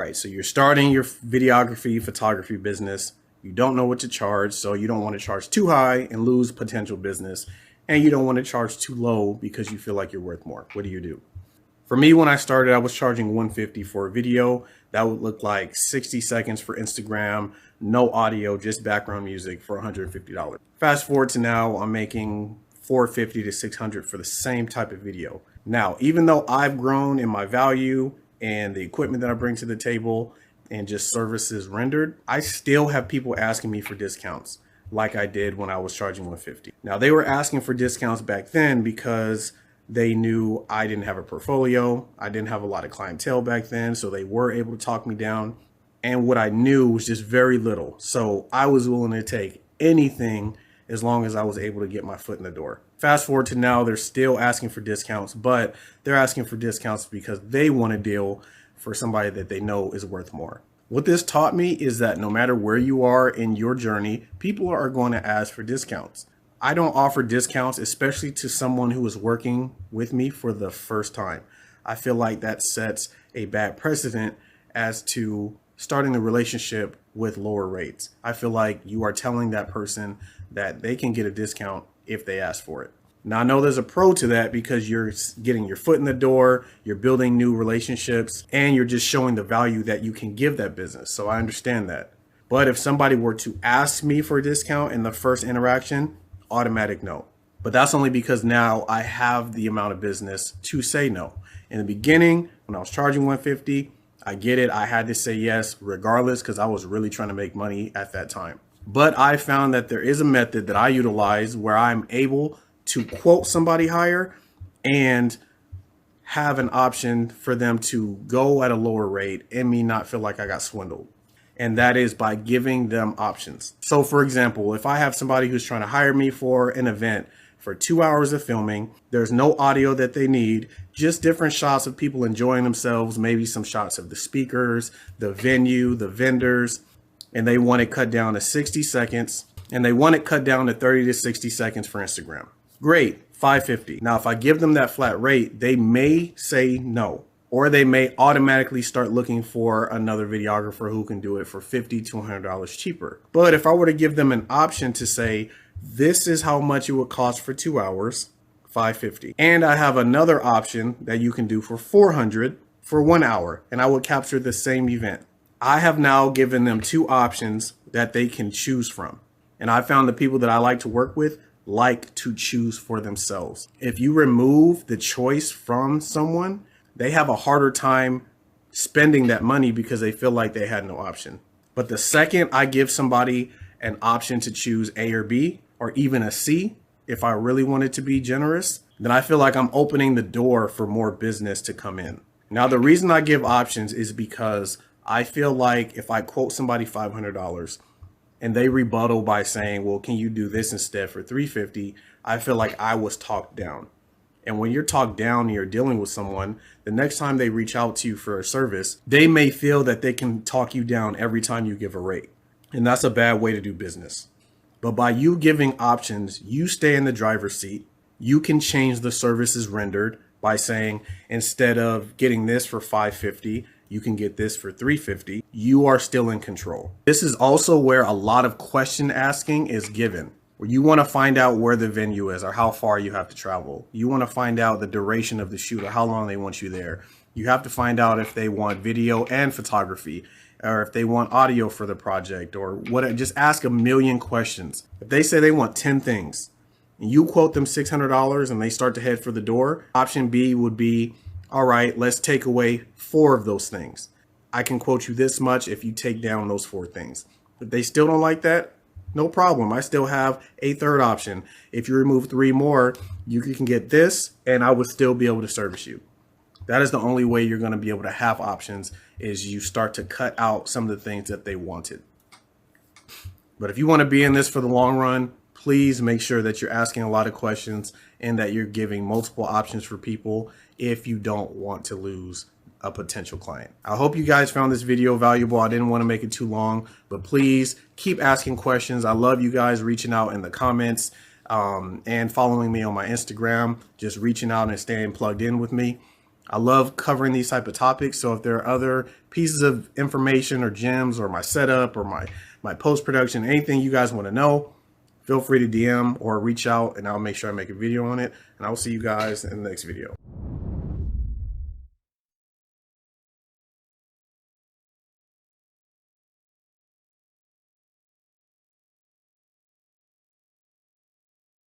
Right, so you're starting your videography, photography business. You don't know what to charge, so you don't want to charge too high and lose potential business. And you don't want to charge too low because you feel like you're worth more. What do? For me, when I started, I was charging $150 for a video. That would look like 60 seconds for Instagram, no audio, just background music for $150. Fast forward to now, I'm making $450 to $600 for the same type of video. Now, even though I've grown in my value and the equipment that I bring to the table and just services rendered, I still have people asking me for discounts like I did when I was charging $150. Now, they were asking for discounts back then because they knew I didn't have a portfolio. I didn't have a lot of clientele back then, so they were able to talk me down. And what I knew was just very little. So I was willing to take anything as long as I was able to get my foot in the door. Fast forward to now, they're still asking for discounts, but they're asking for discounts because they want a deal for somebody that they know is worth more. What this taught me is that no matter where you are in your journey, people are going to ask for discounts. I don't offer discounts, especially to someone who is working with me for the first time. I feel like that sets a bad precedent as to starting the relationship with lower rates. I feel like you are telling that person that they can get a discount if they ask for it. Now, I know there's a pro to that because you're getting your foot in the door, you're building new relationships, and you're just showing the value that you can give that business. So I understand that. But if somebody were to ask me for a discount in the first interaction, automatic no. But that's only because now I have the amount of business to say no. In the beginning, when I was charging $150, I get it. I had to say yes regardless because I was really trying to make money at that time. But I found that there is a method that I utilize where I'm able to quote somebody higher and have an option for them to go at a lower rate and me not feel like I got swindled. And that is by giving them options. So for example, if I have somebody who's trying to hire me for an event for 2 hours of filming, there's no audio that they need, just different shots of people enjoying themselves, maybe some shots of the speakers, the venue, the vendors, and they want it cut down to 60 seconds, and they want it cut down to 30 to 60 seconds for Instagram. Great, $550. Now, if I give them that flat rate, they may say no, or they may automatically start looking for another videographer who can do it for $50 to $100 cheaper. But if I were to give them an option to say, this is how much it would cost for 2 hours, $550. And I have another option that you can do for $400 for 1 hour, and I would capture the same event. I have now given them two options that they can choose from. And I found the people that I like to work with like to choose for themselves. If you remove the choice from someone, they have a harder time spending that money because they feel like they had no option. But the second I give somebody an option to choose A or B, or even a C, if I really wanted to be generous, then I feel like I'm opening the door for more business to come in. Now, the reason I give options is because I feel like if I quote somebody $500 and they rebuttal by saying, well, can you do this instead for $350? I feel like I was talked down. And when you're talked down and you're dealing with someone, the next time they reach out to you for a service, they may feel that they can talk you down every time you give a rate. And that's a bad way to do business. But by you giving options, you stay in the driver's seat. You can change the services rendered by saying, instead of getting this for $550, you can get this for $350. You are still in control. This is also where a lot of question asking is given, where you want to find out where the venue is or how far you have to travel. You want to find out the duration of the shoot or how long they want you there. You have to find out if they want video and photography, or if they want audio for the project, or what. Just ask a million questions. If they say they want 10 things and you quote them $600 and they start to head for the door, option B would be, all right, let's take away 4 of those things. I can quote you this much if you take down those 4 things. If they still don't like that, no problem. I still have a third option. If you remove 3 more, you can get this and I would still be able to service you. That is the only way you're going to be able to have options, is you start to cut out some of the things that they wanted. But if you want to be in this for the long run, please make sure that you're asking a lot of questions and that you're giving multiple options for people if you don't want to lose a potential client. I hope you guys found this video valuable. I didn't want to make it too long, but please keep asking questions. I love you guys reaching out in the comments and following me on my Instagram, just reaching out and staying plugged in with me. I love covering these type of topics. So if there are other pieces of information or gems or my setup or my post-production, anything you guys want to know, feel free to DM or reach out and I'll make sure I make a video on it. And I will see you guys in the next video.